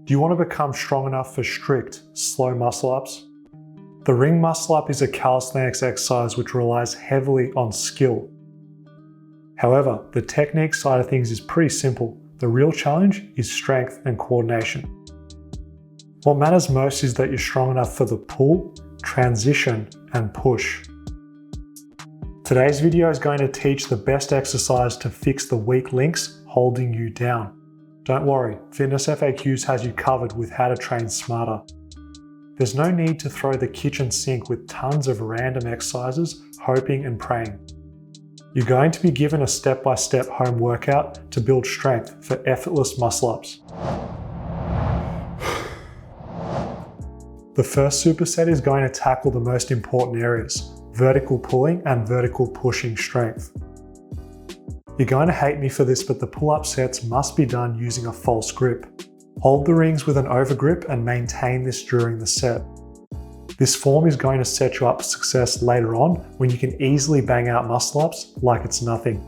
Do you want to become strong enough for strict, slow muscle-ups? The ring muscle-up is a calisthenics exercise which relies heavily on skill. However, the technique side of things is pretty simple. The real challenge is strength and coordination. What matters most is that you're strong enough for the pull, transition, and push. Today's video is going to teach the best exercise to fix the weak links holding you down. Don't worry, FitnessFAQs has you covered with how to train smarter. There's no need to throw the kitchen sink with tons of random exercises, hoping and praying. You're going to be given a step-by-step home workout to build strength for effortless muscle-ups. The first superset is going to tackle the most important areas: vertical pulling and vertical pushing strength. You're going to hate me for this, but the pull-up sets must be done using a false grip. Hold the rings with an overgrip and maintain this during the set. This form is going to set you up for success later on when you can easily bang out muscle-ups like it's nothing.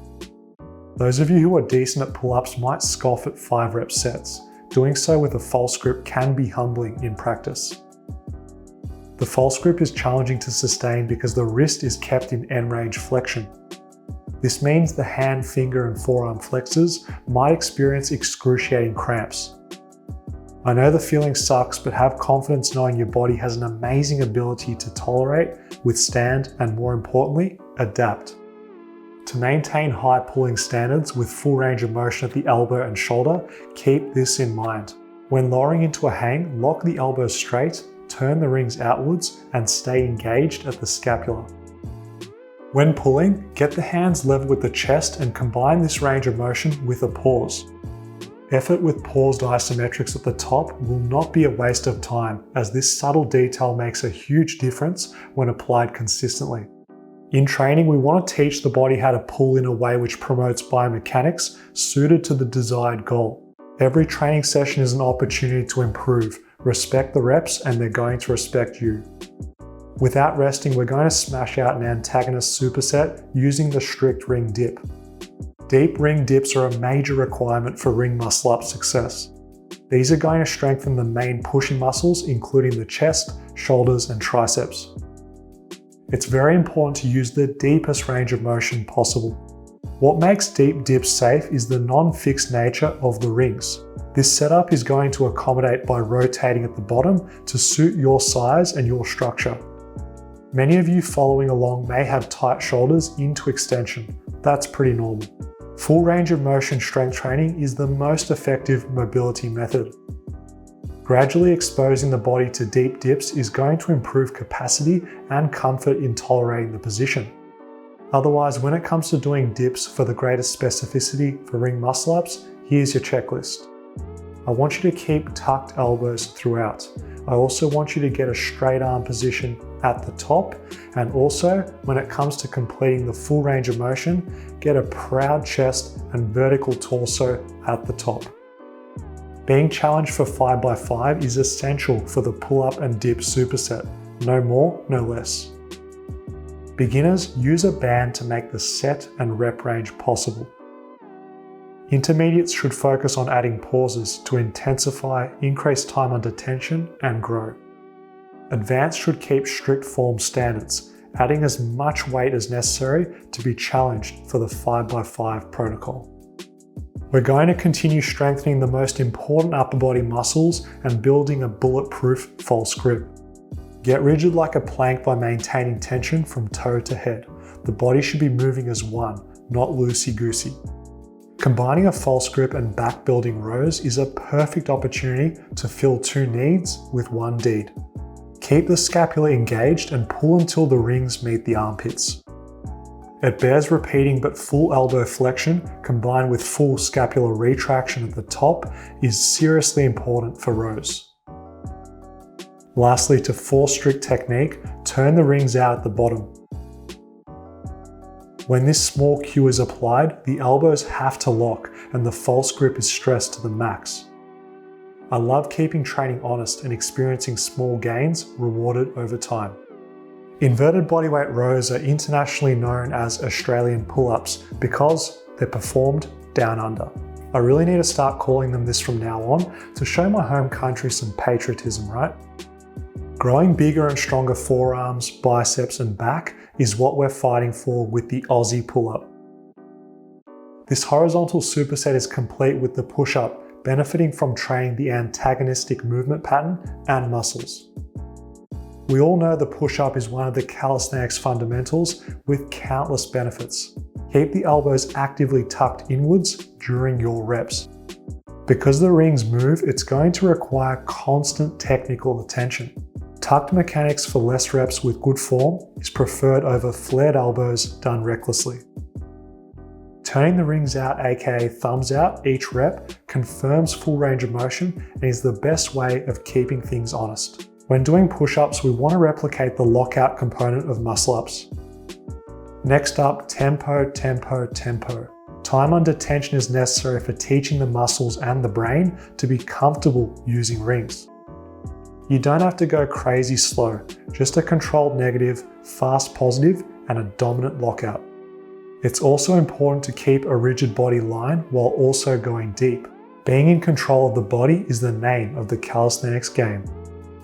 Those of you who are decent at pull-ups might scoff at 5-rep sets. Doing so with a false grip can be humbling in practice. The false grip is challenging to sustain because the wrist is kept in end range flexion. This means the hand, finger, and forearm flexors might experience excruciating cramps. I know the feeling sucks, but have confidence knowing your body has an amazing ability to tolerate, withstand, and more importantly, adapt. To maintain high pulling standards with full range of motion at the elbow and shoulder, keep this in mind. When lowering into a hang, lock the elbows straight, turn the rings outwards, and stay engaged at the scapula. When pulling, get the hands level with the chest and combine this range of motion with a pause. Effort with paused isometrics at the top will not be a waste of time, as this subtle detail makes a huge difference when applied consistently. In training, we want to teach the body how to pull in a way which promotes biomechanics suited to the desired goal. Every training session is an opportunity to improve. Respect the reps and they're going to respect you. Without resting, we're going to smash out an antagonist superset using the strict ring dip. Deep ring dips are a major requirement for ring muscle-up success. These are going to strengthen the main pushing muscles, including the chest, shoulders, and triceps. It's very important to use the deepest range of motion possible. What makes deep dips safe is the non-fixed nature of the rings. This setup is going to accommodate by rotating at the bottom to suit your size and your structure. Many of you following along may have tight shoulders into extension. That's pretty normal. Full range of motion strength training is the most effective mobility method. Gradually exposing the body to deep dips is going to improve capacity and comfort in tolerating the position. Otherwise, when it comes to doing dips for the greatest specificity for ring muscle-ups, here's your checklist. I want you to keep tucked elbows throughout. I also want you to get a straight arm position at the top, and also when it comes to completing the full range of motion, get a proud chest and vertical torso at the top. Being challenged for 5x5 is essential for the pull-up and dip superset. No more, no less. Beginners, use a band to make the set and rep range possible. Intermediates should focus on adding pauses to intensify, increase time under tension, and grow. Advanced should keep strict form standards, adding as much weight as necessary to be challenged for the 5x5 protocol. We're going to continue strengthening the most important upper body muscles and building a bulletproof false grip. Get rigid like a plank by maintaining tension from toe to head. The body should be moving as one, not loosey-goosey. Combining a false grip and back building rows is a perfect opportunity to fill two needs with one deed. Keep the scapula engaged and pull until the rings meet the armpits. It bears repeating, but full elbow flexion combined with full scapular retraction at the top is seriously important for rows. Lastly, to force strict technique, turn the rings out at the bottom. When this small cue is applied, the elbows have to lock and the false grip is stressed to the max. I love keeping training honest and experiencing small gains rewarded over time. Inverted bodyweight rows are internationally known as Australian pull-ups because they're performed down under. I really need to start calling them this from now on to show my home country some patriotism, right? Growing bigger and stronger forearms, biceps, and back is what we're fighting for with the Aussie pull-up. This horizontal superset is complete with the push-up, benefiting from training the antagonistic movement pattern and muscles. We all know the push-up is one of the calisthenics fundamentals with countless benefits. Keep the elbows actively tucked inwards during your reps. Because the rings move, it's going to require constant technical attention. Tucked mechanics for less reps with good form is preferred over flared elbows done recklessly. Turning the rings out, aka thumbs out, each rep confirms full range of motion and is the best way of keeping things honest. When doing push-ups, we want to replicate the lockout component of muscle-ups. Next up, tempo, tempo, tempo. Time under tension is necessary for teaching the muscles and the brain to be comfortable using rings. You don't have to go crazy slow, just a controlled negative, fast positive, and a dominant lockout. It's also important to keep a rigid body line while also going deep. Being in control of the body is the name of the calisthenics game.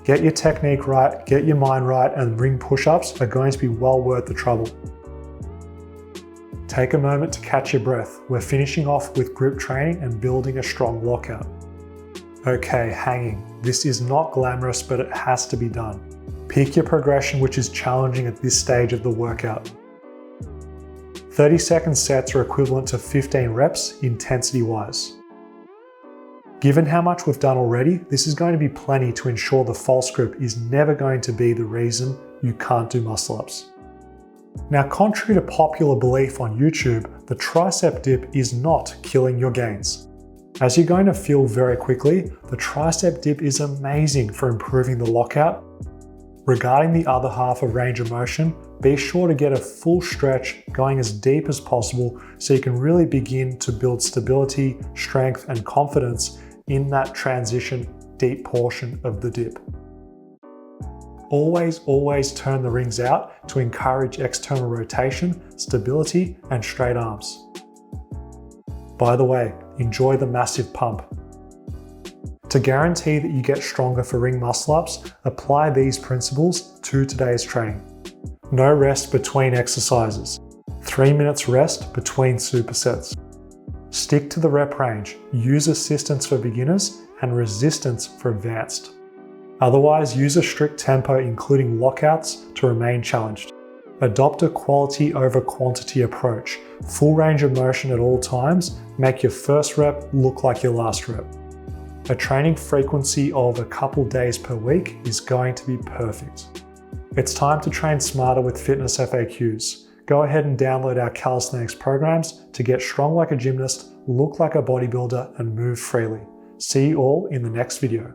Get your technique right, get your mind right, and ring push-ups are going to be well worth the trouble. Take a moment to catch your breath. We're finishing off with grip training and building a strong lockout. Okay, hanging. This is not glamorous, but it has to be done. Pick your progression, which is challenging at this stage of the workout. 30-second sets are equivalent to 15 reps intensity-wise. Given how much we've done already, this is going to be plenty to ensure the false grip is never going to be the reason you can't do muscle-ups. Now, contrary to popular belief on YouTube, the tricep dip is not killing your gains. As you're going to feel very quickly, the tricep dip is amazing for improving the lockout. Regarding the other half of range of motion, be sure to get a full stretch going as deep as possible so you can really begin to build stability, strength, and confidence in that transition deep portion of the dip. Always turn the rings out to encourage external rotation, stability, and straight arms. By the way, enjoy the massive pump. To guarantee that you get stronger for ring muscle-ups, apply these principles to today's training. No rest between exercises. 3 minutes rest between supersets. Stick to the rep range. Use assistance for beginners and resistance for advanced. Otherwise, use a strict tempo including lockouts to remain challenged. Adopt a quality over quantity approach. Full range of motion at all times. Make your first rep look like your last rep. A training frequency of a couple days per week is going to be perfect. It's time to train smarter with FitnessFAQs. Go ahead and download our calisthenics programs to get strong like a gymnast, look like a bodybuilder, and move freely. See you all in the next video.